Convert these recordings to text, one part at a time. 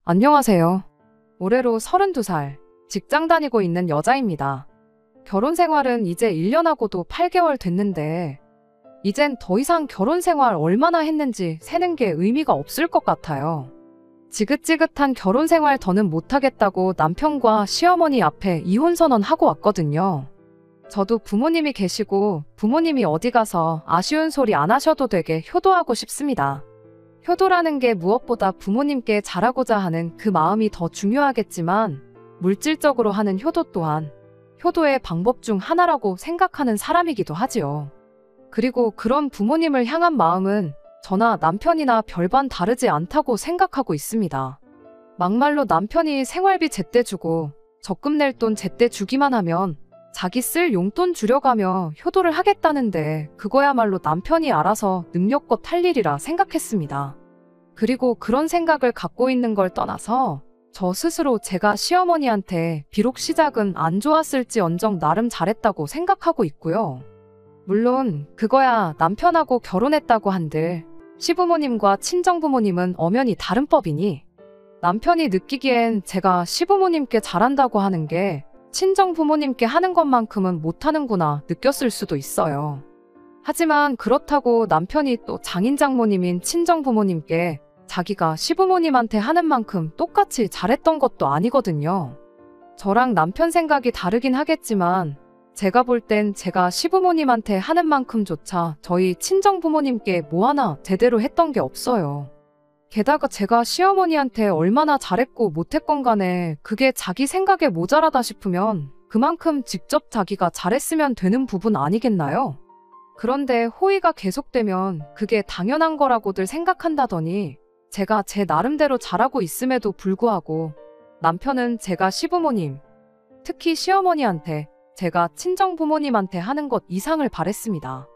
안녕하세요. 올해로 32살, 직장 다니고 있는 여자입니다. 결혼 생활은 이제 1년하고도 8개월 됐는데, 이젠 더 이상 결혼 생활 얼마나 했는지 세는 게 의미가 없을 것 같아요. 지긋지긋한 결혼 생활 더는 못하겠다고 남편과 시어머니 앞에 이혼 선언하고 왔거든요. 저도 부모님이 계시고 부모님이 어디 가서 아쉬운 소리 안 하셔도 되게 효도하고 싶습니다. 효도라는 게 무엇보다 부모님께 잘하고자 하는 그 마음이 더 중요하겠지만 물질적으로 하는 효도 또한 효도의 방법 중 하나라고 생각하는 사람이기도 하지요. 그리고 그런 부모님을 향한 마음은 저나 남편이나 별반 다르지 않다고 생각하고 있습니다. 막말로 남편이 생활비 제때 주고 적금 낼 돈 제때 주기만 하면 자기 쓸 용돈 줄여가며 효도를 하겠다는데 그거야말로 남편이 알아서 능력껏 할 일이라 생각했습니다. 그리고 그런 생각을 갖고 있는 걸 떠나서 저 스스로 제가 시어머니한테 비록 시작은 안 좋았을지언정 나름 잘했다고 생각하고 있고요. 물론 그거야 남편하고 결혼했다고 한들 시부모님과 친정부모님은 엄연히 다른 법이니 남편이 느끼기엔 제가 시부모님께 잘한다고 하는 게 친정부모님께 하는 것만큼은 못하는구나 느꼈을 수도 있어요. 하지만 그렇다고 남편이 또 장인장모님인 친정부모님께 자기가 시부모님한테 하는 만큼 똑같이 잘했던 것도 아니거든요. 저랑 남편 생각이 다르긴 하겠지만 제가 볼 땐 제가 시부모님한테 하는 만큼조차 저희 친정부모님께 뭐 하나 제대로 했던 게 없어요. 게다가 제가 시어머니한테 얼마나 잘했고 못했건 간에 그게 자기 생각에 모자라다 싶으면 그만큼 직접 자기가 잘했으면 되는 부분 아니겠나요? 그런데 호의가 계속되면 그게 당연한 거라고들 생각한다더니 제가 제 나름대로 잘하고 있음에도 불구하고 남편은 제가 시부모님, 특히 시어머니한테 제가 친정부모님한테 하는 것 이상을 바랬습니다.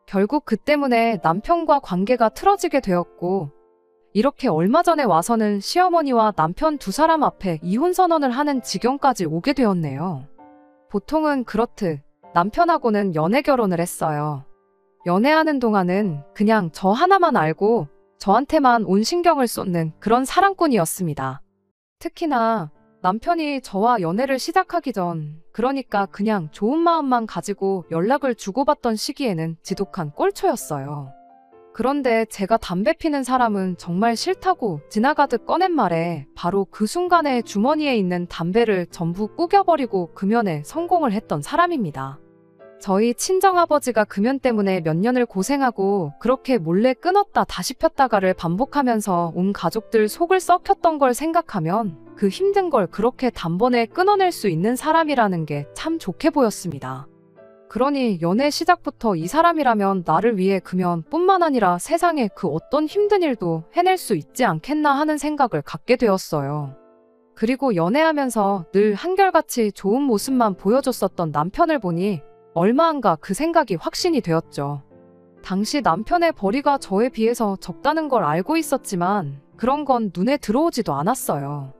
결국 그 때문에 남편과 관계가 틀어지게 되었고 이렇게 얼마 전에 와서는 시어머니와 남편 두 사람 앞에 이혼 선언을 하는 지경까지 오게 되었네요. 보통은 그렇듯 남편하고는 연애 결혼을 했어요. 연애하는 동안은 그냥 저 하나만 알고 저한테만 온 신경을 쏟는 그런 사랑꾼이었습니다. 특히나 남편이 저와 연애를 시작하기 전, 그러니까 그냥 좋은 마음만 가지고 연락을 주고받던 시기에는 지독한 꼴초였어요. 그런데 제가 담배 피는 사람은 정말 싫다고 지나가듯 꺼낸 말에 바로 그 순간에 주머니에 있는 담배를 전부 구겨버리고 금연에 성공을 했던 사람입니다. 저희 친정아버지가 금연 때문에 몇 년을 고생하고 그렇게 몰래 끊었다 다시 폈다가를 반복하면서 온 가족들 속을 썩혔던 걸 생각하면 그 힘든 걸 그렇게 단번에 끊어낼 수 있는 사람이라는 게 참 좋게 보였습니다. 그러니 연애 시작부터 이 사람이라면 나를 위해 금연뿐만 아니라 세상에 그 어떤 힘든 일도 해낼 수 있지 않겠나 하는 생각을 갖게 되었어요. 그리고 연애하면서 늘 한결같이 좋은 모습만 보여줬었던 남편을 보니 얼마 안가 그 생각이 확신이 되었죠. 당시 남편의 벌이가 저에 비해서 적다는 걸 알고 있었지만 그런 건 눈에 들어오지도 않았어요.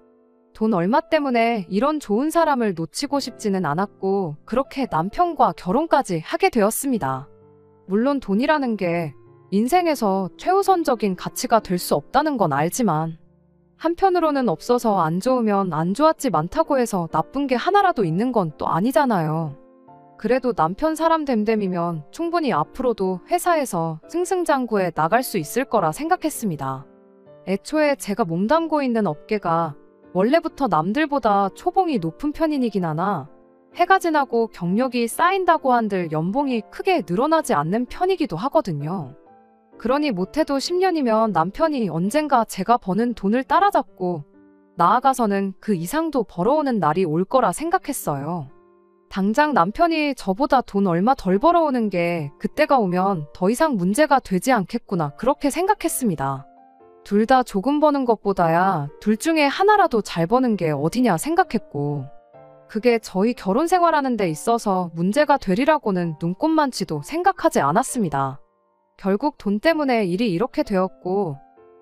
돈 얼마 때문에 이런 좋은 사람을 놓치고 싶지는 않았고 그렇게 남편과 결혼까지 하게 되었습니다. 물론 돈이라는 게 인생에서 최우선적인 가치가 될 수 없다는 건 알지만 한편으로는 없어서 안 좋으면 안 좋았지 많다고 해서 나쁜 게 하나라도 있는 건 또 아니잖아요. 그래도 남편 사람 됨됨이면 충분히 앞으로도 회사에서 승승장구해 나갈 수 있을 거라 생각했습니다. 애초에 제가 몸담고 있는 업계가 원래부터 남들보다 초봉이 높은 편이긴 하나 해가 지나고 경력이 쌓인다고 한들 연봉이 크게 늘어나지 않는 편이기도 하거든요. 그러니 못해도 10년이면 남편이 언젠가 제가 버는 돈을 따라잡고 나아가서는 그 이상도 벌어오는 날이 올 거라 생각했어요. 당장 남편이 저보다 돈 얼마 덜 벌어오는 게 그때가 오면 더 이상 문제가 되지 않겠구나 그렇게 생각했습니다. 둘 다 조금 버는 것보다야 둘 중에 하나라도 잘 버는 게 어디냐 생각했고 그게 저희 결혼 생활하는 데 있어서 문제가 되리라고는 눈꼽만치도 생각하지 않았습니다. 결국 돈 때문에 일이 이렇게 되었고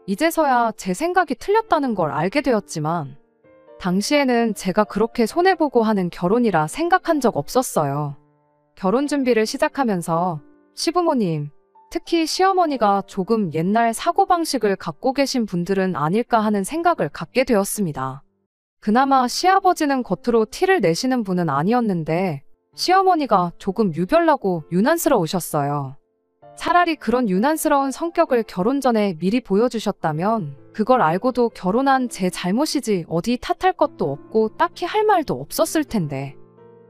이제서야 제 생각이 틀렸다는 걸 알게 되었지만 당시에는 제가 그렇게 손해보고 하는 결혼이라 생각한 적 없었어요. 결혼 준비를 시작하면서 시부모님, 특히 시어머니가 조금 옛날 사고방식을 갖고 계신 분들은 아닐까 하는 생각을 갖게 되었습니다. 그나마 시아버지는 겉으로 티를 내시는 분은 아니었는데 시어머니가 조금 유별나고 유난스러우셨어요. 차라리 그런 유난스러운 성격을 결혼 전에 미리 보여주셨다면 그걸 알고도 결혼한 제 잘못이지 어디 탓할 것도 없고 딱히 할 말도 없었을 텐데.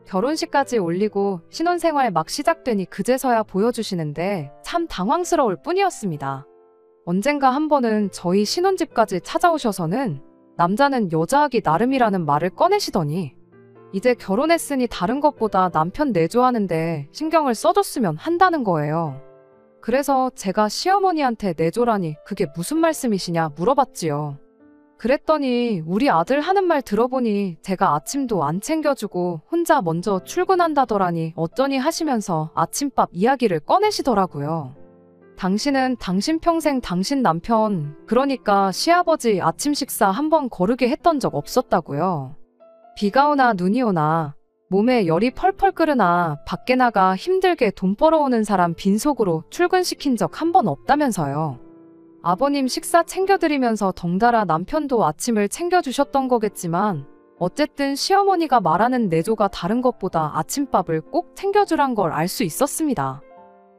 결혼식까지 올리고 신혼생활 막 시작되니 그제서야 보여주시는데 참 당황스러울 뿐이었습니다. 언젠가 한 번은 저희 신혼집까지 찾아오셔서는 남자는 여자하기 나름이라는 말을 꺼내시더니 이제 결혼했으니 다른 것보다 남편 내조하는데 신경을 써줬으면 한다는 거예요. 그래서 제가 시어머니한테 내조라니 그게 무슨 말씀이시냐 물어봤지요. 그랬더니 우리 아들 하는 말 들어보니 제가 아침도 안 챙겨주고 혼자 먼저 출근한다더라니 어쩌니 하시면서 아침밥 이야기를 꺼내시더라고요. 당신은 당신 평생 당신 남편, 그러니까 시아버지 아침 식사 한 번 거르게 했던 적 없었다고요. 비가 오나 눈이 오나 몸에 열이 펄펄 끓으나 밖에 나가 힘들게 돈 벌어오는 사람 빈속으로 출근시킨 적 한 번 없다면서요. 아버님 식사 챙겨드리면서 덩달아 남편도 아침을 챙겨주셨던 거겠지만 어쨌든 시어머니가 말하는 내조가 다른 것보다 아침밥을 꼭 챙겨주란 걸 알 수 있었습니다.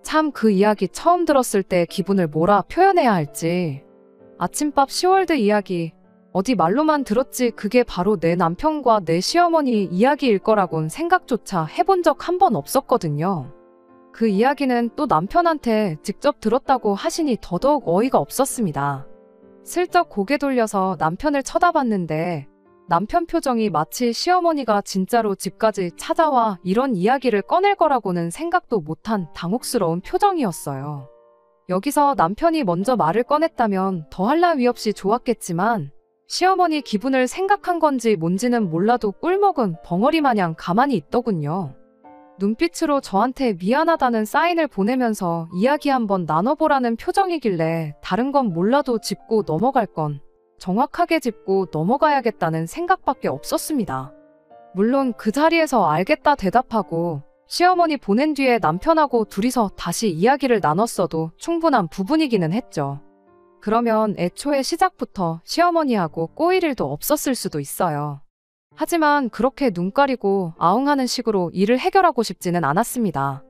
참 그 이야기 처음 들었을 때 기분을 뭐라 표현해야 할지. 아침밥 10월드 이야기. 어디 말로만 들었지 그게 바로 내 남편과 내 시어머니 이야기일 거라곤 생각조차 해본 적 한 번 없었거든요. 그 이야기는 또 남편한테 직접 들었다고 하시니 더더욱 어이가 없었습니다. 슬쩍 고개 돌려서 남편을 쳐다봤는데 남편 표정이 마치 시어머니가 진짜로 집까지 찾아와 이런 이야기를 꺼낼 거라고는 생각도 못한 당혹스러운 표정이었어요. 여기서 남편이 먼저 말을 꺼냈다면 더할 나위 없이 좋았겠지만 시어머니 기분을 생각한 건지 뭔지는 몰라도 꿀먹은 벙어리 마냥 가만히 있더군요. 눈빛으로 저한테 미안하다는 사인을 보내면서 이야기 한번 나눠보라는 표정이길래 다른 건 몰라도 짚고 넘어갈 건 정확하게 짚고 넘어가야겠다는 생각밖에 없었습니다. 물론 그 자리에서 알겠다 대답하고 시어머니 보낸 뒤에 남편하고 둘이서 다시 이야기를 나눴어도 충분한 부분이기는 했죠. 그러면 애초에 시작부터 시어머니하고 꼬일 일도 없었을 수도 있어요. 하지만 그렇게 눈 가리고 아웅하는 식으로 일을 해결하고 싶지는 않았습니다.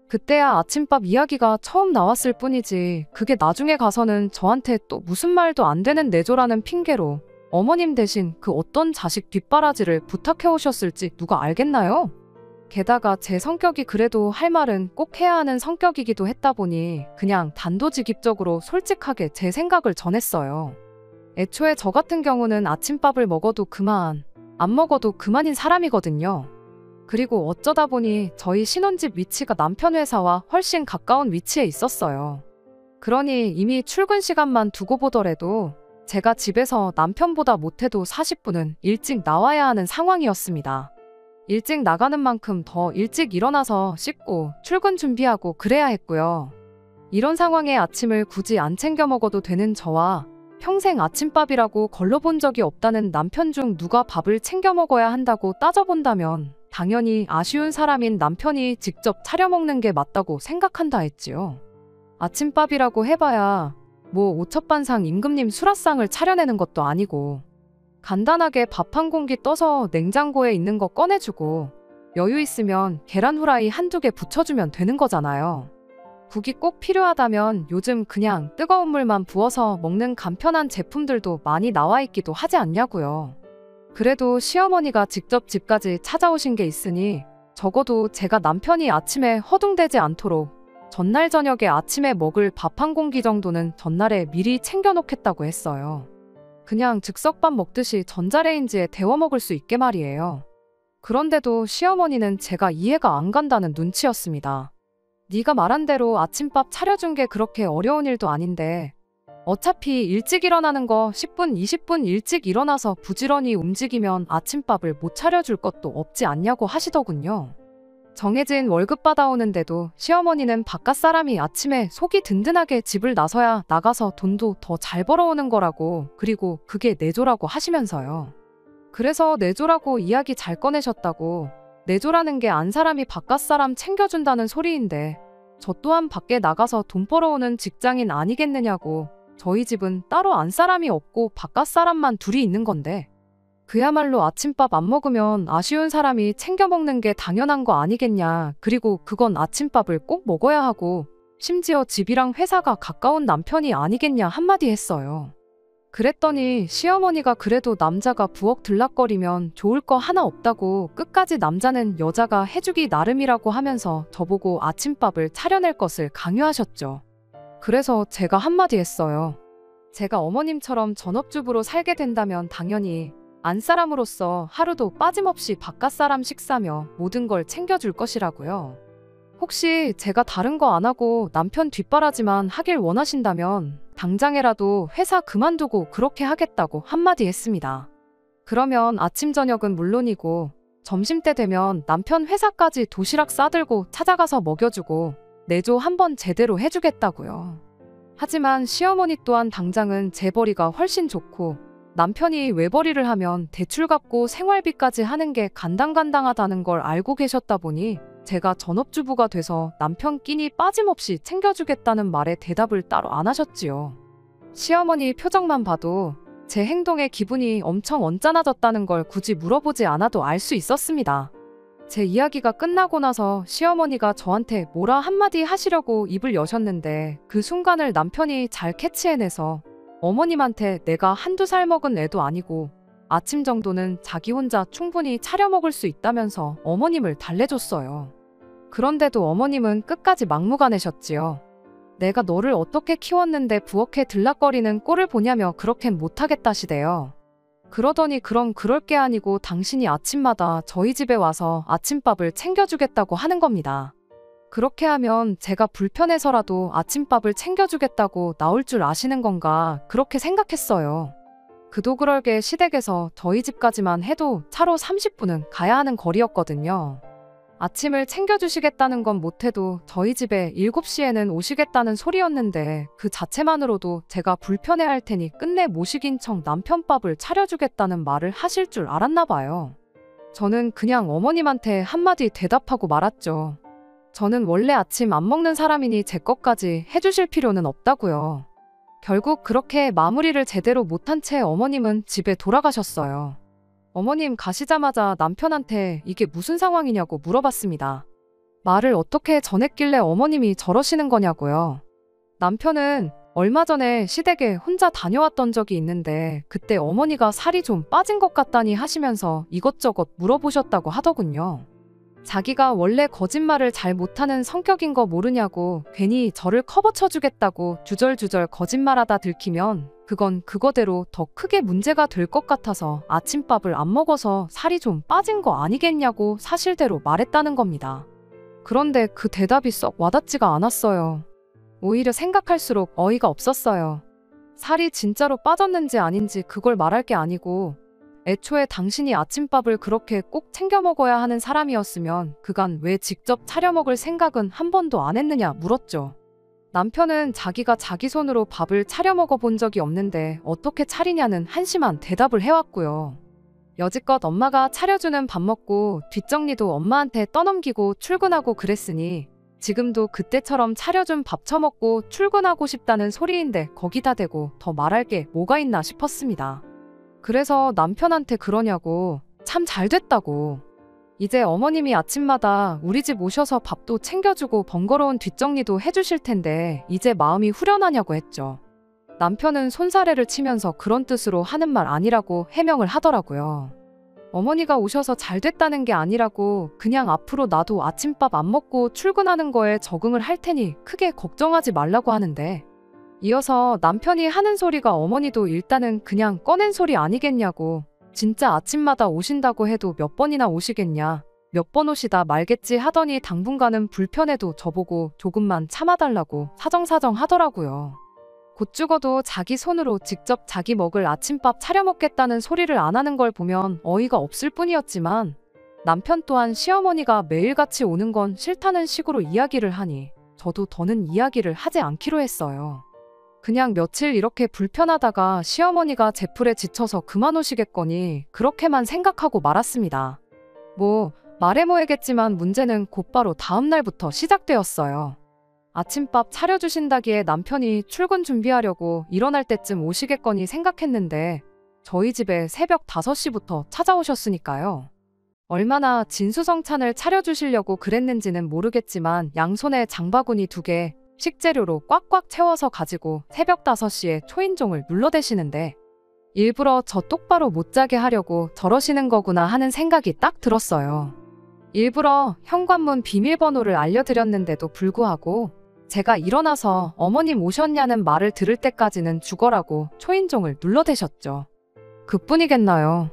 그때야 아침밥 이야기가 처음 나왔을 뿐이지 그게 나중에 가서는 저한테 또 무슨 말도 안 되는 내조라는 핑계로 어머님 대신 그 어떤 자식 뒷바라지를 부탁해 오셨을지 누가 알겠나요? 게다가 제 성격이 그래도 할 말은 꼭 해야 하는 성격이기도 했다 보니 그냥 단도직입적으로 솔직하게 제 생각을 전했어요. 애초에 저 같은 경우는 아침밥을 먹어도 그만, 안 먹어도 그만인 사람이거든요. 그리고 어쩌다 보니 저희 신혼집 위치가 남편 회사와 훨씬 가까운 위치에 있었어요. 그러니 이미 출근 시간만 두고 보더라도 제가 집에서 남편보다 못해도 40분은 일찍 나와야 하는 상황이었습니다. 일찍 나가는 만큼 더 일찍 일어나서 씻고 출근 준비하고 그래야 했고요. 이런 상황에 아침을 굳이 안 챙겨 먹어도 되는 저와 평생 아침밥이라고 걸러본 적이 없다는 남편 중 누가 밥을 챙겨 먹어야 한다고 따져본다면 당연히 아쉬운 사람인 남편이 직접 차려 먹는 게 맞다고 생각한다 했지요. 아침밥이라고 해봐야 뭐 오첩반상 임금님 수라상을 차려내는 것도 아니고 간단하게 밥 한 공기 떠서 냉장고에 있는 거 꺼내주고 여유 있으면 계란 후라이 한두 개 부쳐주면 되는 거잖아요. 국이 꼭 필요하다면 요즘 그냥 뜨거운 물만 부어서 먹는 간편한 제품들도 많이 나와 있기도 하지 않냐고요. 그래도 시어머니가 직접 집까지 찾아오신 게 있으니 적어도 제가 남편이 아침에 허둥대지 않도록 전날 저녁에 아침에 먹을 밥 한 공기 정도는 전날에 미리 챙겨놓겠다고 했어요. 그냥 즉석밥 먹듯이 전자레인지에 데워 먹을 수 있게 말이에요. 그런데도 시어머니는 제가 이해가 안 간다는 눈치였습니다. 네가 말한 대로 아침밥 차려준 게 그렇게 어려운 일도 아닌데 어차피 일찍 일어나는 거 10분, 20분 일찍 일어나서 부지런히 움직이면 아침밥을 못 차려줄 것도 없지 않냐고 하시더군요. 정해진 월급 받아오는데도 시어머니는 바깥 사람이 아침에 속이 든든하게 집을 나서야 나가서 돈도 더 잘 벌어오는 거라고, 그리고 그게 내조라고 하시면서요. 그래서 내조라고 이야기 잘 꺼내셨다고. 내조라는 게 안 사람이 바깥 사람 챙겨준다는 소리인데 저 또한 밖에 나가서 돈 벌어오는 직장인 아니겠느냐고. 저희 집은 따로 안 사람이 없고 바깥 사람만 둘이 있는 건데. 그야말로 아침밥 안 먹으면 아쉬운 사람이 챙겨 먹는 게 당연한 거 아니겠냐. 그리고 그건 아침밥을 꼭 먹어야 하고 심지어 집이랑 회사가 가까운 남편이 아니겠냐 한마디 했어요. 그랬더니 시어머니가 그래도 남자가 부엌 들락거리면 좋을 거 하나 없다고 끝까지 남자는 여자가 해주기 나름이라고 하면서 저보고 아침밥을 차려낼 것을 강요하셨죠. 그래서 제가 한마디 했어요. 제가 어머님처럼 전업주부로 살게 된다면 당연히 안사람으로서 하루도 빠짐없이 바깥사람 식사며 모든 걸 챙겨줄 것이라고요. 혹시 제가 다른 거 안 하고 남편 뒷바라지만 하길 원하신다면 당장에라도 회사 그만두고 그렇게 하겠다고 한마디 했습니다. 그러면 아침 저녁은 물론이고 점심때 되면 남편 회사까지 도시락 싸들고 찾아가서 먹여주고 내조 한번 제대로 해주겠다고요. 하지만 시어머니 또한 당장은 재벌이가 훨씬 좋고 남편이 외벌이를 하면 대출 갚고 생활비까지 하는 게 간당간당하다는 걸 알고 계셨다 보니 제가 전업주부가 돼서 남편 끼니 빠짐없이 챙겨주겠다는 말에 대답을 따로 안 하셨지요. 시어머니 표정만 봐도 제 행동에 기분이 엄청 언짢아졌다는 걸 굳이 물어보지 않아도 알 수 있었습니다. 제 이야기가 끝나고 나서 시어머니가 저한테 뭐라 한마디 하시려고 입을 여셨는데 그 순간을 남편이 잘 캐치해내서 어머님한테 내가 한두 살 먹은 애도 아니고 아침 정도는 자기 혼자 충분히 차려 먹을 수 있다면서 어머님을 달래줬어요. 그런데도 어머님은 끝까지 막무가내셨지요. 내가 너를 어떻게 키웠는데 부엌에 들락거리는 꼴을 보냐며 그렇게는 못하겠다시대요. 그러더니 그럼 그럴 게 아니고 당신이 아침마다 저희 집에 와서 아침밥을 챙겨주겠다고 하는 겁니다. 그렇게 하면 제가 불편해서라도 아침밥을 챙겨주겠다고 나올 줄 아시는 건가 그렇게 생각했어요. 그도 그럴 게 시댁에서 저희 집까지만 해도 차로 30분은 가야 하는 거리였거든요. 아침을 챙겨주시겠다는 건 못해도 저희 집에 7시에는 오시겠다는 소리였는데 그 자체만으로도 제가 불편해할 테니 끝내 모시긴 척 남편밥을 차려주겠다는 말을 하실 줄 알았나 봐요. 저는 그냥 어머님한테 한마디 대답하고 말았죠. 저는 원래 아침 안 먹는 사람이니 제 것까지 해주실 필요는 없다고요. 결국 그렇게 마무리를 제대로 못한 채 어머님은 집에 돌아가셨어요. 어머님 가시자마자 남편한테 이게 무슨 상황이냐고 물어봤습니다. 말을 어떻게 전했길래 어머님이 저러시는 거냐고요. 남편은 얼마 전에 시댁에 혼자 다녀왔던 적이 있는데 그때 어머니가 살이 좀 빠진 것 같다니 하시면서 이것저것 물어보셨다고 하더군요. 자기가 원래 거짓말을 잘 못하는 성격인 거 모르냐고 괜히 저를 커버쳐주겠다고 주절주절 거짓말하다 들키면 그건 그거대로 더 크게 문제가 될 것 같아서 아침밥을 안 먹어서 살이 좀 빠진 거 아니겠냐고 사실대로 말했다는 겁니다. 그런데 그 대답이 썩 와닿지가 않았어요. 오히려 생각할수록 어이가 없었어요. 살이 진짜로 빠졌는지 아닌지 그걸 말할 게 아니고 애초에 당신이 아침밥을 그렇게 꼭 챙겨 먹어야 하는 사람이었으면 그간 왜 직접 차려 먹을 생각은 한 번도 안 했느냐 물었죠. 남편은 자기가 자기 손으로 밥을 차려 먹어 본 적이 없는데 어떻게 차리냐는 한심한 대답을 해왔고요. 여지껏 엄마가 차려주는 밥 먹고 뒷정리도 엄마한테 떠넘기고 출근하고 그랬으니 지금도 그때처럼 차려준 밥 처먹고 출근하고 싶다는 소리인데 거기다 대고 더 말할 게 뭐가 있나 싶었습니다. 그래서 남편한테 그러냐고 참 잘됐다고. 이제 어머님이 아침마다 우리 집 오셔서 밥도 챙겨주고 번거로운 뒷정리도 해주실 텐데 이제 마음이 후련하냐고 했죠. 남편은 손사래를 치면서 그런 뜻으로 하는 말 아니라고 해명을 하더라고요. 어머니가 오셔서 잘됐다는 게 아니라고 그냥 앞으로 나도 아침밥 안 먹고 출근하는 거에 적응을 할 테니 크게 걱정하지 말라고 하는데 이어서 남편이 하는 소리가 어머니도 일단은 그냥 꺼낸 소리 아니겠냐고 진짜 아침마다 오신다고 해도 몇 번이나 오시겠냐 몇 번 오시다 말겠지 하더니 당분간은 불편해도 저보고 조금만 참아달라고 사정사정 하더라고요. 곧 죽어도 자기 손으로 직접 자기 먹을 아침밥 차려 먹겠다는 소리를 안 하는 걸 보면 어이가 없을 뿐이었지만 남편 또한 시어머니가 매일같이 오는 건 싫다는 식으로 이야기를 하니 저도 더는 이야기를 하지 않기로 했어요. 그냥 며칠 이렇게 불편하다가 시어머니가 제풀에 지쳐서 그만 오시겠거니 그렇게만 생각하고 말았습니다. 말해모해겠지만 문제는 곧바로 다음 날부터 시작되었어요. 아침밥 차려주신다기에 남편이 출근 준비하려고 일어날 때쯤 오시겠거니 생각했는데 저희 집에 새벽 5시부터 찾아오셨으니까요. 얼마나 진수성찬을 차려주시려고 그랬는지는 모르겠지만 양손에 장바구니 2개, 식재료로 꽉꽉 채워서 가지고 새벽 5시에 초인종을 눌러대시는데 일부러 저 똑바로 못 자게 하려고 저러시는 거구나 하는 생각이 딱 들었어요. 일부러 현관문 비밀번호를 알려드렸는데도 불구하고 제가 일어나서 어머님 오셨냐는 말을 들을 때까지는 죽어라고 초인종을 눌러대셨죠. 그뿐이겠나요.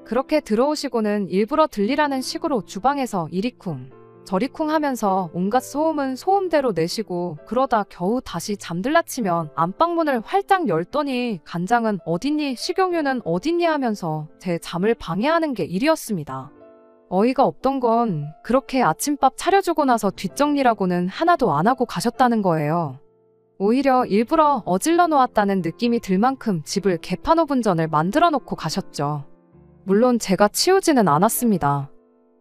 그렇게 들어오시고는 일부러 들리라는 식으로 주방에서 이리쿵 저리쿵 하면서 온갖 소음은 소음대로 내시고 그러다 겨우 다시 잠들라 치면 안방문을 활짝 열더니 간장은 어딨니 식용유는 어딨니 하면서 제 잠을 방해하는 게 일이었습니다. 어이가 없던 건 그렇게 아침밥 차려주고 나서 뒷정리라고는 하나도 안 하고 가셨다는 거예요. 오히려 일부러 어질러 놓았다는 느낌이 들 만큼 집을 개판오븐전을 만들어 놓고 가셨죠. 물론 제가 치우지는 않았습니다.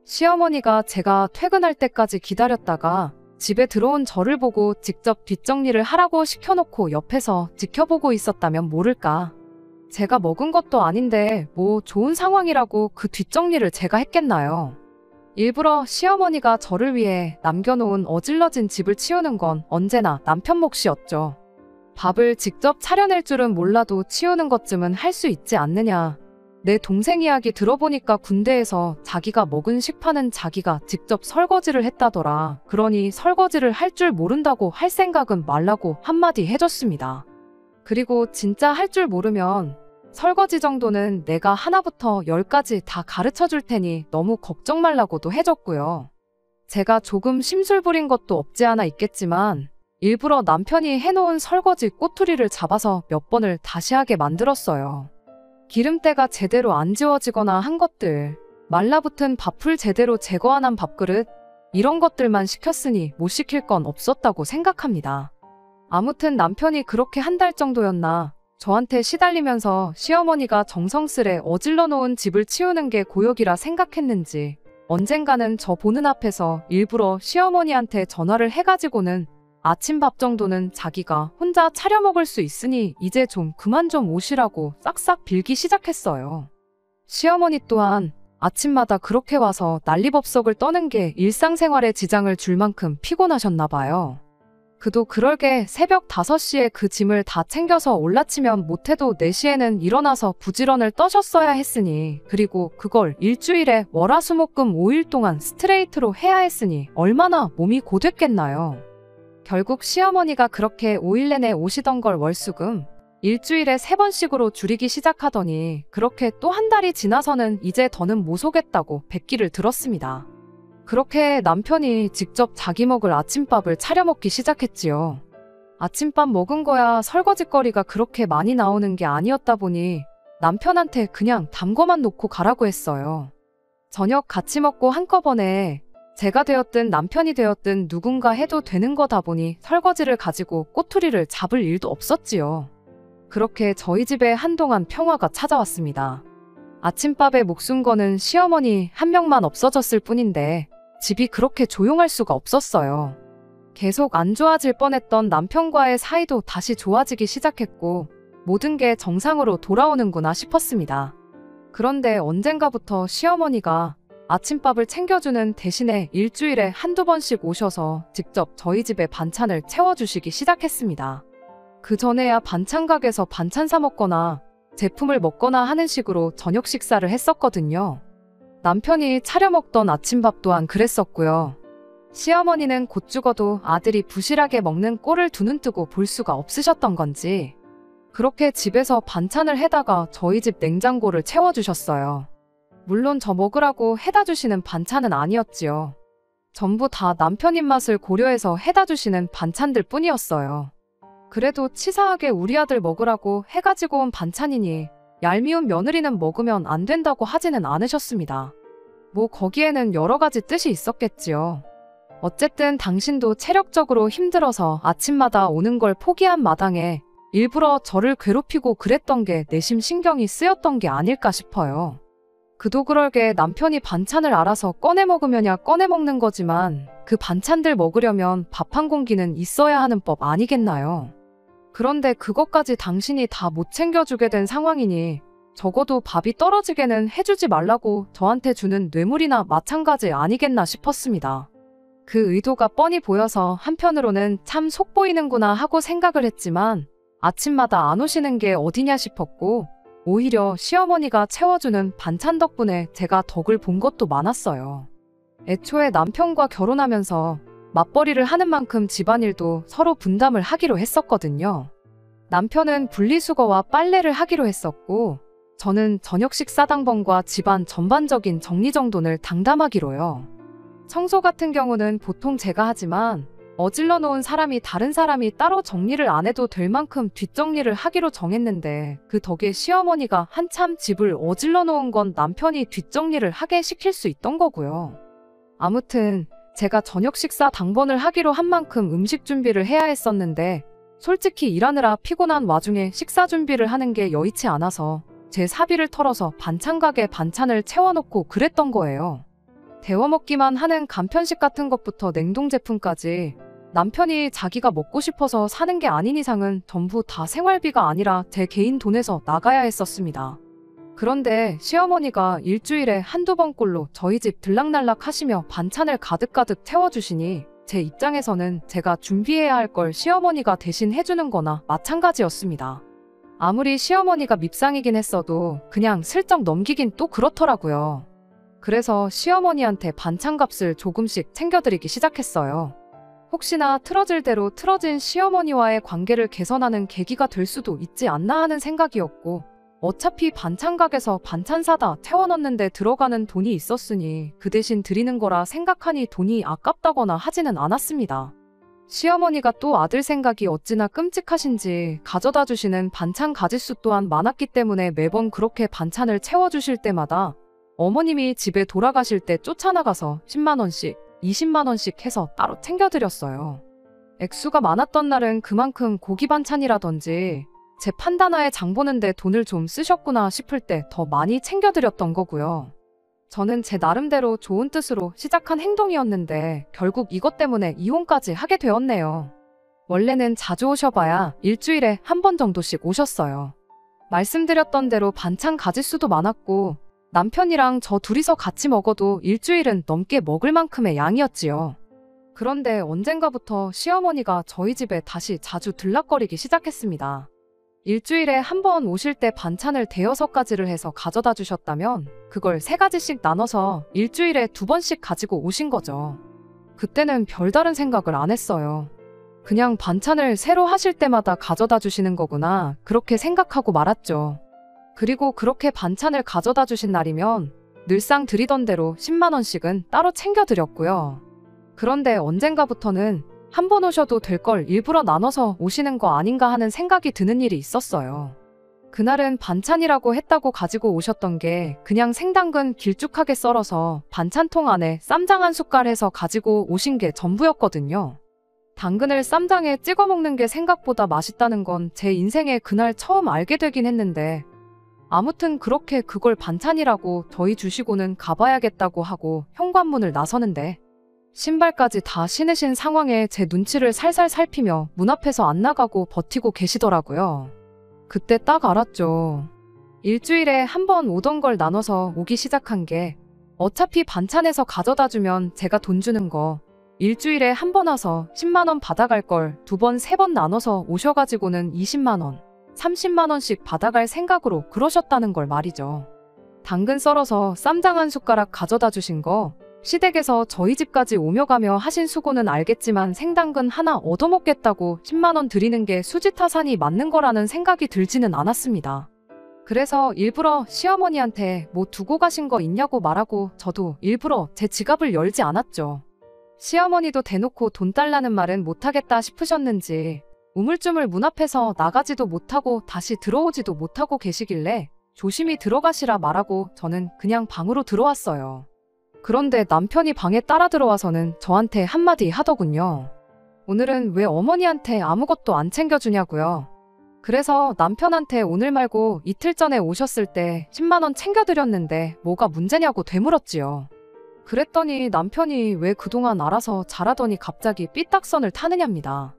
시어머니가 제가 퇴근할 때까지 기다렸다가 집에 들어온 저를 보고 직접 뒷정리를 하라고 시켜놓고 옆에서 지켜보고 있었다면 모를까. 제가 먹은 것도 아닌데 뭐 좋은 상황이라고 그 뒷정리를 제가 했겠나요. 일부러 시어머니가 저를 위해 남겨놓은 어질러진 집을 치우는 건 언제나 남편 몫이었죠. 밥을 직접 차려낼 줄은 몰라도 치우는 것쯤은 할 수 있지 않느냐. 내 동생 이야기 들어보니까 군대에서 자기가 먹은 식판은 자기가 직접 설거지를 했다더라. 그러니 설거지를 할 줄 모른다고 할 생각은 말라고 한마디 해줬습니다. 그리고 진짜 할 줄 모르면 설거지 정도는 내가 하나부터 10까지 다 가르쳐 줄 테니 너무 걱정 말라고도 해줬고요. 제가 조금 심술 부린 것도 없지 않아 있겠지만 일부러 남편이 해놓은 설거지 꼬투리를 잡아서 몇 번을 다시 하게 만들었어요. 기름때가 제대로 안 지워지거나 한 것들, 말라붙은 밥풀 제대로 제거 안 한 밥그릇, 이런 것들만 시켰으니 못 시킬 건 없었다고 생각합니다. 아무튼 남편이 그렇게 한 달 정도였나 저한테 시달리면서 시어머니가 정성스레 어질러 놓은 집을 치우는 게 고역이라 생각했는지 언젠가는 저 보는 앞에서 일부러 시어머니한테 전화를 해가지고는 아침밥 정도는 자기가 혼자 차려 먹을 수 있으니 이제 좀 그만 좀 오시라고 싹싹 빌기 시작했어요. 시어머니 또한 아침마다 그렇게 와서 난리법석을 떠는 게 일상생활에 지장을 줄 만큼 피곤하셨나 봐요. 그도 그럴게 새벽 5시에 그 짐을 다 챙겨서 올라치면 못해도 4시에는 일어나서 부지런을 떠셨어야 했으니 그리고 그걸 일주일에 월화수목금 5일 동안 스트레이트로 해야 했으니 얼마나 몸이 고됐겠나요. 결국 시어머니가 그렇게 5일 내내 오시던 걸 월수금 일주일에 3번씩으로 줄이기 시작하더니 그렇게 또 한 달이 지나서는 이제 더는 못 오겠다고 백기를 들었습니다. 그렇게 남편이 직접 자기 먹을 아침밥을 차려 먹기 시작했지요. 아침밥 먹은 거야 설거지거리가 그렇게 많이 나오는 게 아니었다 보니 남편한테 그냥 담궈만 놓고 가라고 했어요. 저녁 같이 먹고 한꺼번에 제가 되었든 남편이 되었든 누군가 해도 되는 거다 보니 설거지를 가지고 꼬투리를 잡을 일도 없었지요. 그렇게 저희 집에 한동안 평화가 찾아왔습니다. 아침밥에 목숨 거는 시어머니 한 명만 없어졌을 뿐인데 집이 그렇게 조용할 수가 없었어요. 계속 안 좋아질 뻔했던 남편과의 사이도 다시 좋아지기 시작했고 모든 게 정상으로 돌아오는구나 싶었습니다. 그런데 언젠가부터 시어머니가 아침밥을 챙겨주는 대신에 일주일에 한두 번씩 오셔서 직접 저희 집에 반찬을 채워주시기 시작했습니다. 그 전에야 반찬 가게에서 반찬 사 먹거나 제품을 먹거나 하는 식으로 저녁 식사를 했었거든요. 남편이 차려 먹던 아침밥 또한 그랬었고요. 시어머니는 곧 죽어도 아들이 부실하게 먹는 꼴을 두 눈 뜨고 볼 수가 없으셨던 건지 그렇게 집에서 반찬을 해다가 저희 집 냉장고를 채워주셨어요. 물론 저 먹으라고 해다 주시는 반찬은 아니었지요. 전부 다 남편 입맛을 고려해서 해다 주시는 반찬들 뿐이었어요. 그래도 치사하게 우리 아들 먹으라고 해가지고 온 반찬이니 얄미운 며느리는 먹으면 안 된다고 하지는 않으셨습니다. 뭐 거기에는 여러 가지 뜻이 있었겠지요. 어쨌든 당신도 체력적으로 힘들어서 아침마다 오는 걸 포기한 마당에 일부러 저를 괴롭히고 그랬던 게 내심 신경이 쓰였던 게 아닐까 싶어요. 그도 그럴게 남편이 반찬을 알아서 꺼내 먹으면야 꺼내 먹는 거지만 그 반찬들 먹으려면 밥 한 공기는 있어야 하는 법 아니겠나요? 그런데 그것까지 당신이 다 못 챙겨주게 된 상황이니 적어도 밥이 떨어지게는 해주지 말라고 저한테 주는 뇌물이나 마찬가지 아니겠나 싶었습니다. 그 의도가 뻔히 보여서 한편으로는 참 속보이는구나 하고 생각을 했지만 아침마다 안 오시는 게 어디냐 싶었고 오히려 시어머니가 채워주는 반찬 덕분에 제가 덕을 본 것도 많았어요. 애초에 남편과 결혼하면서 맞벌이를 하는 만큼 집안일도 서로 분담을 하기로 했었거든요. 남편은 분리수거와 빨래를 하기로 했었고 저는 저녁 식사 당번과 집안 전반적인 정리정돈을 당담하기로요. 청소 같은 경우는 보통 제가 하지만 어질러 놓은 사람이 다른 사람이 따로 정리를 안 해도 될 만큼 뒷정리를 하기로 정했는데 그 덕에 시어머니가 한참 집을 어질러 놓은 건 남편이 뒷정리를 하게 시킬 수 있던 거고요. 아무튼 제가 저녁 식사 당번을 하기로 한 만큼 음식 준비를 해야 했었는데 솔직히 일하느라 피곤한 와중에 식사 준비를 하는 게 여의치 않아서 제 사비를 털어서 반찬 가게 반찬을 채워놓고 그랬던 거예요. 데워먹기만 하는 간편식 같은 것부터 냉동 제품까지 남편이 자기가 먹고 싶어서 사는 게 아닌 이상은 전부 다 생활비가 아니라 제 개인 돈에서 나가야 했었습니다. 그런데 시어머니가 일주일에 한두 번꼴로 저희 집 들락날락 하시며 반찬을 가득가득 채워주시니 제 입장에서는 제가 준비해야 할 걸 시어머니가 대신 해주는 거나 마찬가지였습니다. 아무리 시어머니가 밉상이긴 했어도 그냥 슬쩍 넘기긴 또 그렇더라고요. 그래서 시어머니한테 반찬값을 조금씩 챙겨드리기 시작했어요. 혹시나 틀어질 대로 틀어진 시어머니와의 관계를 개선하는 계기가 될 수도 있지 않나 하는 생각이었고 어차피 반찬 가게에서 반찬 사다 채워넣는데 들어가는 돈이 있었으니 그 대신 드리는 거라 생각하니 돈이 아깝다거나 하지는 않았습니다. 시어머니가 또 아들 생각이 어찌나 끔찍하신지 가져다 주시는 반찬 가짓수 또한 많았기 때문에 매번 그렇게 반찬을 채워주실 때마다 어머님이 집에 돌아가실 때 쫓아나가서 10만원씩, 20만원씩 해서 따로 챙겨드렸어요. 액수가 많았던 날은 그만큼 고기 반찬이라든지 제 판단하에 장 보는데 돈을 좀 쓰셨구나 싶을 때 더 많이 챙겨드렸던 거고요. 저는 제 나름대로 좋은 뜻으로 시작한 행동이었는데 결국 이것 때문에 이혼까지 하게 되었네요. 원래는 자주 오셔봐야 일주일에 한 번 정도씩 오셨어요. 말씀드렸던 대로 반찬 가짓수도 많았고 남편이랑 저 둘이서 같이 먹어도 일주일은 넘게 먹을 만큼의 양이었지요. 그런데 언젠가부터 시어머니가 저희 집에 다시 자주 들락거리기 시작했습니다. 일주일에 한 번 오실 때 반찬을 대여섯 가지를 해서 가져다 주셨다면 그걸 3가지씩 나눠서 일주일에 2번씩 가지고 오신 거죠. 그때는 별다른 생각을 안 했어요. 그냥 반찬을 새로 하실 때마다 가져다 주시는 거구나 그렇게 생각하고 말았죠. 그리고 그렇게 반찬을 가져다 주신 날이면 늘상 드리던 대로 10만원씩은 따로 챙겨드렸고요. 그런데 언젠가부터는 한 번 오셔도 될 걸 일부러 나눠서 오시는 거 아닌가 하는 생각이 드는 일이 있었어요. 그날은 반찬이라고 했다고 가지고 오셨던 게 그냥 생당근 길쭉하게 썰어서 반찬통 안에 쌈장 한 숟갈 해서 가지고 오신 게 전부였거든요. 당근을 쌈장에 찍어 먹는 게 생각보다 맛있다는 건 제 인생에 그날 처음 알게 되긴 했는데 아무튼 그렇게 그걸 반찬이라고 저희 주시고는 가봐야겠다고 하고 현관문을 나서는데 신발까지 다 신으신 상황에 제 눈치를 살살 살피며 문 앞에서 안 나가고 버티고 계시더라고요. 그때 딱 알았죠. 일주일에 한 번 오던 걸 나눠서 오기 시작한 게 어차피 반찬에서 가져다 주면 제가 돈 주는 거 일주일에 한 번 와서 10만원 받아갈 걸 2번, 3번 나눠서 오셔가지고는 20만원, 30만원씩 받아갈 생각으로 그러셨다는 걸 말이죠. 당근 썰어서 쌈장 한 숟가락 가져다 주신 거 시댁에서 저희 집까지 오며 가며 하신 수고는 알겠지만 생당근 하나 얻어먹겠다고 10만원 드리는 게 수지타산이 맞는 거라는 생각이 들지는 않았습니다. 그래서 일부러 시어머니한테 뭐 두고 가신 거 있냐고 말하고 저도 일부러 제 지갑을 열지 않았죠. 시어머니도 대놓고 돈 달라는 말은 못하겠다 싶으셨는지 우물쭈물 문 앞에서 나가지도 못하고 다시 들어오지도 못하고 계시길래 조심히 들어가시라 말하고 저는 그냥 방으로 들어왔어요. 그런데 남편이 방에 따라 들어와서는 저한테 한마디 하더군요. 오늘은 왜 어머니한테 아무것도 안 챙겨주냐고요. 그래서 남편한테 오늘 말고 이틀 전에 오셨을 때 10만원 챙겨드렸는데 뭐가 문제냐고 되물었지요. 그랬더니 남편이 왜 그동안 알아서 잘하더니 갑자기 삐딱선을 타느냐입니다.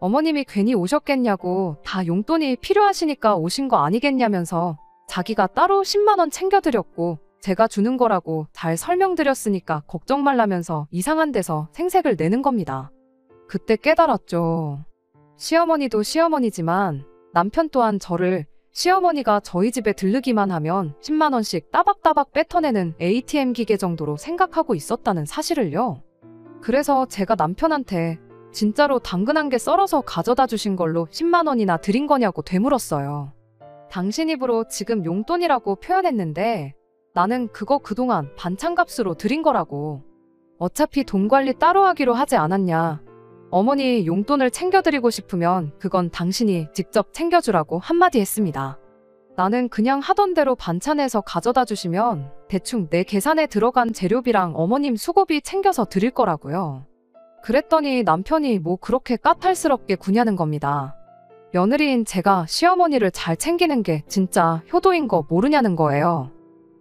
어머님이 괜히 오셨겠냐고, 다 용돈이 필요하시니까 오신 거 아니겠냐면서 자기가 따로 10만 원 챙겨드렸고 제가 주는 거라고 잘 설명드렸으니까 걱정 말라면서 이상한 데서 생색을 내는 겁니다. 그때 깨달았죠. 시어머니도 시어머니지만 남편 또한 저를 시어머니가 저희 집에 들르기만 하면 10만 원씩 따박따박 뱉어내는 ATM 기계 정도로 생각하고 있었다는 사실을요. 그래서 제가 남편한테 진짜로 당근 한 개 썰어서 가져다 주신 걸로 10만 원이나 드린 거냐고 되물었어요. 당신 입으로 지금 용돈이라고 표현했는데 나는 그거 그동안 반찬값으로 드린 거라고. 어차피 돈 관리 따로 하기로 하지 않았냐. 어머니 용돈을 챙겨드리고 싶으면 그건 당신이 직접 챙겨주라고 한마디 했습니다. 나는 그냥 하던 대로 반찬해서 가져다 주시면 대충 내 계산에 들어간 재료비랑 어머님 수고비 챙겨서 드릴 거라고요. 그랬더니 남편이 뭐 그렇게 까탈스럽게 구냐는 겁니다. 며느리인 제가 시어머니를 잘 챙기는 게 진짜 효도인 거 모르냐는 거예요.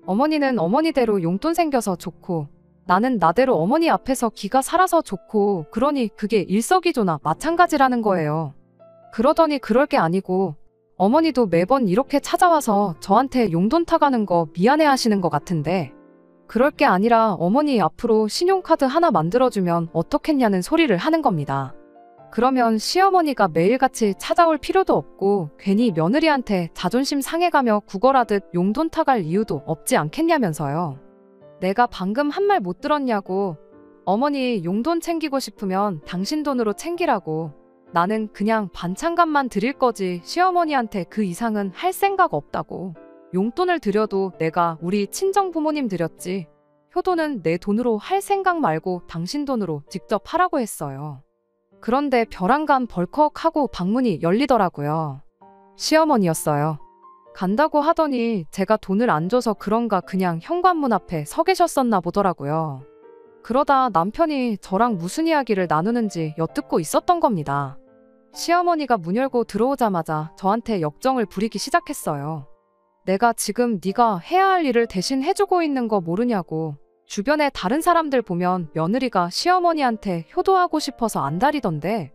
어머니는 어머니대로 용돈 생겨서 좋고 나는 나대로 어머니 앞에서 기가 살아서 좋고 그러니 그게 일석이조나 마찬가지라는 거예요. 그러더니 그럴 게 아니고 어머니도 매번 이렇게 찾아와서 저한테 용돈 타가는 거 미안해 하시는 것 같은데 그럴 게 아니라 어머니 앞으로 신용카드 하나 만들어주면 어떻겠냐는 소리를 하는 겁니다. 그러면 시어머니가 매일같이 찾아올 필요도 없고 괜히 며느리한테 자존심 상해가며 구걸하듯 용돈 타갈 이유도 없지 않겠냐면서요. 내가 방금 한 말 못 들었냐고. 어머니 용돈 챙기고 싶으면 당신 돈으로 챙기라고. 나는 그냥 반찬값만 드릴 거지 시어머니한테 그 이상은 할 생각 없다고. 용돈을 드려도 내가 우리 친정 부모님 드렸지. 효도는 내 돈으로 할 생각 말고 당신 돈으로 직접 하라고 했어요. 그런데 벼랑간 벌컥하고 방문이 열리더라고요. 시어머니였어요. 간다고 하더니 제가 돈을 안 줘서 그런가 그냥 현관문 앞에 서 계셨었나 보더라고요. 그러다 남편이 저랑 무슨 이야기를 나누는지 엿듣고 있었던 겁니다. 시어머니가 문 열고 들어오자마자 저한테 역정을 부리기 시작했어요. 내가 지금 네가 해야 할 일을 대신 해주고 있는 거 모르냐고. 주변에 다른 사람들 보면 며느리가 시어머니한테 효도하고 싶어서 안달이던데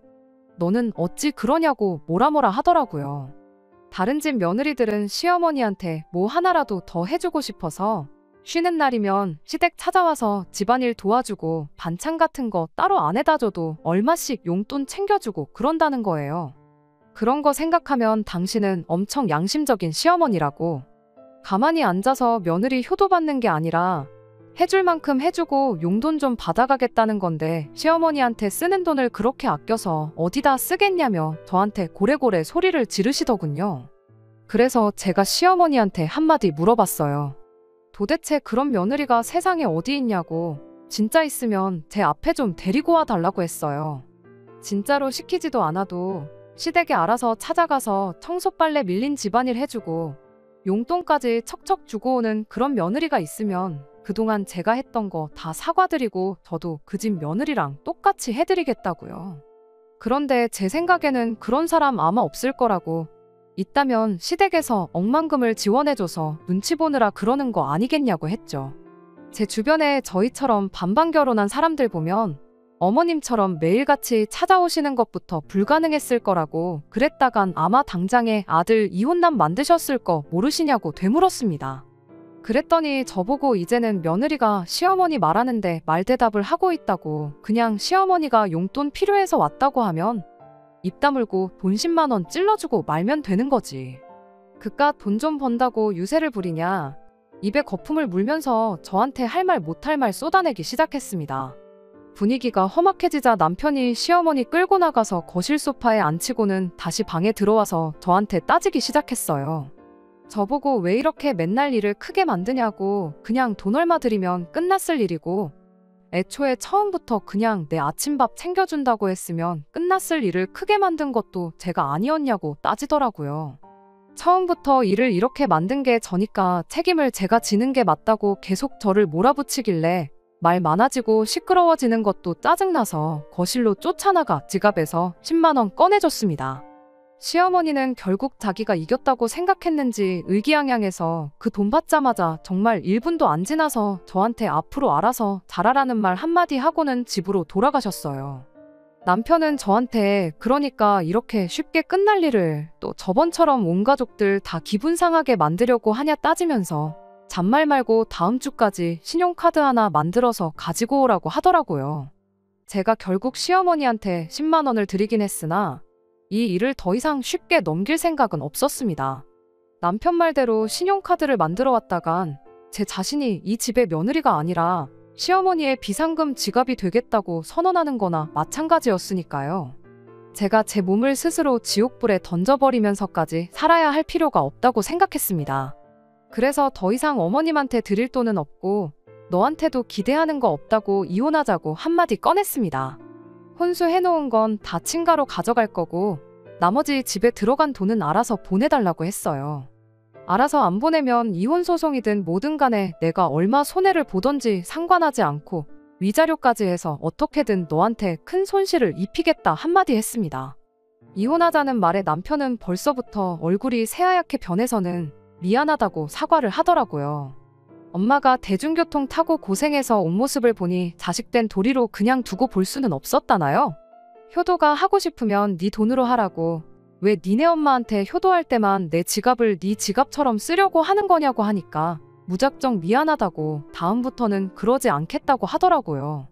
너는 어찌 그러냐고 뭐라 하더라고요. 다른 집 며느리들은 시어머니한테 뭐 하나라도 더 해주고 싶어서 쉬는 날이면 시댁 찾아와서 집안일 도와주고 반찬 같은 거 따로 안 해다 줘도 얼마씩 용돈 챙겨주고 그런다는 거예요. 그런 거 생각하면 당신은 엄청 양심적인 시어머니라고. 가만히 앉아서 며느리 효도받는 게 아니라 해줄 만큼 해주고 용돈 좀 받아가겠다는 건데 시어머니한테 쓰는 돈을 그렇게 아껴서 어디다 쓰겠냐며 저한테 고래고래 소리를 지르시더군요. 그래서 제가 시어머니한테 한마디 물어봤어요. 도대체 그런 며느리가 세상에 어디 있냐고. 진짜 있으면 제 앞에 좀 데리고 와 달라고 했어요. 진짜로 시키지도 않아도 시댁에 알아서 찾아가서 청소 빨래 밀린 집안일 해주고 용돈까지 척척 주고 오는 그런 며느리가 있으면 그동안 제가 했던 거 다 사과드리고 저도 그 집 며느리랑 똑같이 해드리겠다고요. 그런데 제 생각에는 그런 사람 아마 없을 거라고. 있다면 시댁에서 억만금을 지원해줘서 눈치 보느라 그러는 거 아니겠냐고 했죠. 제 주변에 저희처럼 반반 결혼한 사람들 보면 어머님처럼 매일같이 찾아오시는 것부터 불가능했을 거라고. 그랬다간 아마 당장에 아들 이혼남 만드셨을 거 모르시냐고 되물었습니다. 그랬더니 저보고 이제는 며느리가 시어머니 말하는데 말대답을 하고 있다고. 그냥 시어머니가 용돈 필요해서 왔다고 하면 입 다물고 돈 10만 원 찔러주고 말면 되는 거지. 그깟 돈 좀 번다고 유세를 부리냐. 입에 거품을 물면서 저한테 할 말 못할 말 쏟아내기 시작했습니다. 분위기가 험악해지자 남편이 시어머니 끌고 나가서 거실 소파에 앉히고는 다시 방에 들어와서 저한테 따지기 시작했어요. 저보고 왜 이렇게 맨날 일을 크게 만드냐고. 그냥 돈 얼마 들이면 끝났을 일이고 애초에 처음부터 그냥 내 아침밥 챙겨준다고 했으면 끝났을 일을 크게 만든 것도 제가 아니었냐고 따지더라고요. 처음부터 일을 이렇게 만든 게 저니까 책임을 제가 지는 게 맞다고 계속 저를 몰아붙이길래 말 많아지고 시끄러워지는 것도 짜증나서 거실로 쫓아나가 지갑에서 10만 원 꺼내줬습니다. 시어머니는 결국 자기가 이겼다고 생각했는지 의기양양해서 그 돈 받자마자 정말 1분도 안 지나서 저한테 앞으로 알아서 잘하라는 말 한마디 하고는 집으로 돌아가셨어요. 남편은 저한테 그러니까 이렇게 쉽게 끝날 일을 또 저번처럼 온 가족들 다 기분 상하게 만들려고 하냐 따지면서 잔말 말고 다음 주까지 신용카드 하나 만들어서 가지고 오라고 하더라고요. 제가 결국 시어머니한테 10만 원을 드리긴 했으나 이 일을 더 이상 쉽게 넘길 생각은 없었습니다. 남편 말대로 신용카드를 만들어 왔다간 제 자신이 이 집의 며느리가 아니라 시어머니의 비상금 지갑이 되겠다고 선언하는 거나 마찬가지였으니까요. 제가 제 몸을 스스로 지옥불에 던져버리면서까지 살아야 할 필요가 없다고 생각했습니다. 그래서 더 이상 어머님한테 드릴 돈은 없고 너한테도 기대하는 거 없다고 이혼하자고 한마디 꺼냈습니다. 혼수해놓은 건 다 친가로 가져갈 거고 나머지 집에 들어간 돈은 알아서 보내달라고 했어요. 알아서 안 보내면 이혼 소송이든 뭐든 간에 내가 얼마 손해를 보던지 상관하지 않고 위자료까지 해서 어떻게든 너한테 큰 손실을 입히겠다 한마디 했습니다. 이혼하자는 말에 남편은 벌써부터 얼굴이 새하얗게 변해서는 미안하다고 사과를 하더라고요. 엄마가 대중교통 타고 고생해서 온 모습을 보니 자식된 도리로 그냥 두고 볼 수는 없었다나요? 효도가 하고 싶으면 네 돈으로 하라고 왜 니네 엄마한테 효도할 때만 내 지갑을 네 지갑처럼 쓰려고 하는 거냐고 하니까 무작정 미안하다고 다음부터는 그러지 않겠다고 하더라고요.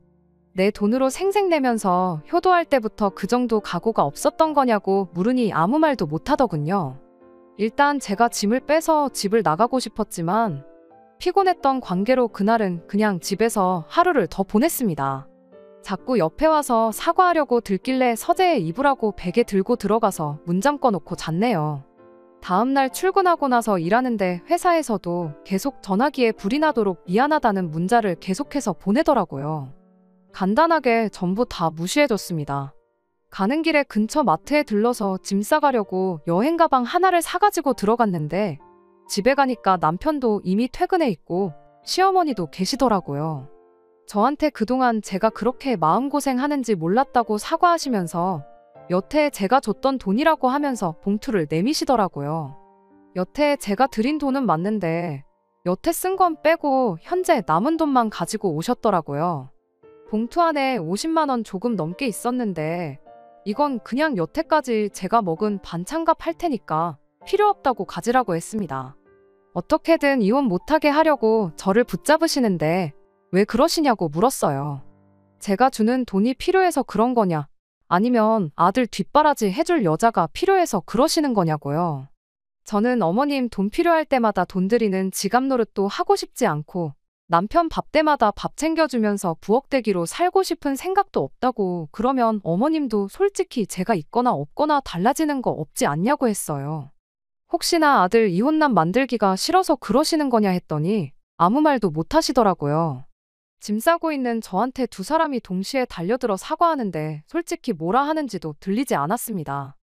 내 돈으로 생색내면서 효도할 때부터 그 정도 각오가 없었던 거냐고 물으니 아무 말도 못하더군요. 일단 제가 짐을 빼서 집을 나가고 싶었지만 피곤했던 관계로 그날은 그냥 집에서 하루를 더 보냈습니다. 자꾸 옆에 와서 사과하려고 들길래 서재에 이불하고 베개 들고 들어가서 문 잠궈놓고 잤네요. 다음날 출근하고 나서 일하는데 회사에서도 계속 전화기에 불이 나도록 미안하다는 문자를 계속해서 보내더라고요. 간단하게 전부 다 무시해줬습니다. 가는 길에 근처 마트에 들러서 짐 싸가려고 여행 가방 하나를 사가지고 들어갔는데 집에 가니까 남편도 이미 퇴근해 있고 시어머니도 계시더라고요. 저한테 그동안 제가 그렇게 마음고생하는지 몰랐다고 사과하시면서 여태 제가 줬던 돈이라고 하면서 봉투를 내미시더라고요. 여태 제가 드린 돈은 맞는데 여태 쓴 건 빼고 현재 남은 돈만 가지고 오셨더라고요. 봉투 안에 50만 원 조금 넘게 있었는데 이건 그냥 여태까지 제가 먹은 반찬값 할 테니까 필요 없다고 가지라고 했습니다. 어떻게든 이혼 못하게 하려고 저를 붙잡으시는데 왜 그러시냐고 물었어요. 제가 주는 돈이 필요해서 그런 거냐 아니면 아들 뒷바라지 해줄 여자가 필요해서 그러시는 거냐고요. 저는 어머님 돈 필요할 때마다 돈 드리는 지갑 노릇도 하고 싶지 않고 남편 밥 때마다 밥 챙겨주면서 부엌대기로 살고 싶은 생각도 없다고 그러면 어머님도 솔직히 제가 있거나 없거나 달라지는 거 없지 않냐고 했어요. 혹시나 아들 이혼남 만들기가 싫어서 그러시는 거냐 했더니 아무 말도 못 하시더라고요. 짐 싸고 있는 저한테 두 사람이 동시에 달려들어 사과하는데 솔직히 뭐라 하는지도 들리지 않았습니다.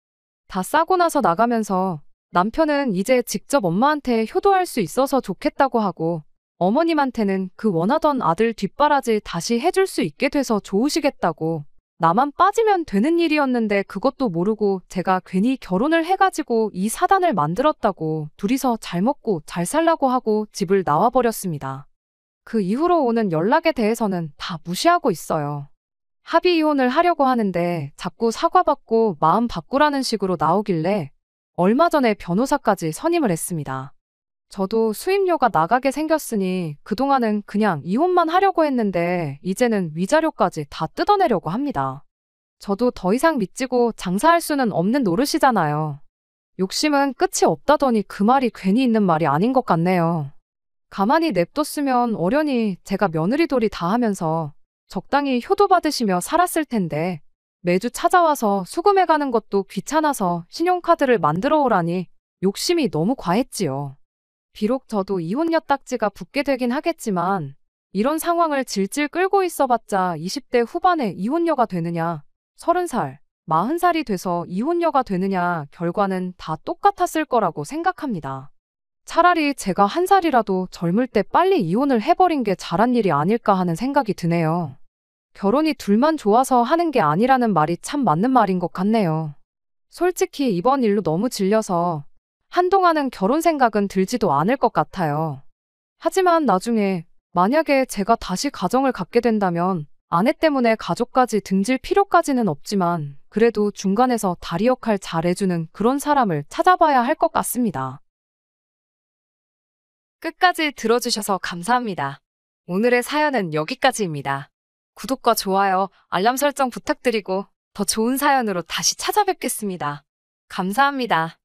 다 싸고 나서 나가면서 남편은 이제 직접 엄마한테 효도할 수 있어서 좋겠다고 하고 어머님한테는 그 원하던 아들 뒷바라지 다시 해줄 수 있게 돼서 좋으시겠다고 나만 빠지면 되는 일이었는데 그것도 모르고 제가 괜히 결혼을 해가지고 이 사단을 만들었다고 둘이서 잘 먹고 잘 살라고 하고 집을 나와버렸습니다. 그 이후로 오는 연락에 대해서는 다 무시하고 있어요. 합의 이혼을 하려고 하는데 자꾸 사과받고 마음 바꾸라는 식으로 나오길래 얼마 전에 변호사까지 선임을 했습니다. 저도 수임료가 나가게 생겼으니 그동안은 그냥 이혼만 하려고 했는데 이제는 위자료까지 다 뜯어내려고 합니다. 저도 더 이상 믿지고 장사할 수는 없는 노릇이잖아요. 욕심은 끝이 없다더니 그 말이 괜히 있는 말이 아닌 것 같네요. 가만히 냅뒀으면 어련히 제가 며느리돌이 다 하면서 적당히 효도받으시며 살았을 텐데 매주 찾아와서 수금해가는 것도 귀찮아서 신용카드를 만들어 오라니 욕심이 너무 과했지요. 비록 저도 이혼녀 딱지가 붙게 되긴 하겠지만 이런 상황을 질질 끌고 있어봤자 20대 후반에 이혼녀가 되느냐 30살, 40살이 돼서 이혼녀가 되느냐 결과는 다 똑같았을 거라고 생각합니다. 차라리 제가 한 살이라도 젊을 때 빨리 이혼을 해버린 게 잘한 일이 아닐까 하는 생각이 드네요. 결혼이 둘만 좋아서 하는 게 아니라는 말이 참 맞는 말인 것 같네요. 솔직히 이번 일로 너무 질려서 한동안은 결혼 생각은 들지도 않을 것 같아요. 하지만 나중에 만약에 제가 다시 가정을 갖게 된다면 아내 때문에 가족까지 등질 필요까지는 없지만 그래도 중간에서 다리 역할 잘해주는 그런 사람을 찾아봐야 할 것 같습니다. 끝까지 들어주셔서 감사합니다. 오늘의 사연은 여기까지입니다. 구독과 좋아요, 알람 설정 부탁드리고 더 좋은 사연으로 다시 찾아뵙겠습니다. 감사합니다.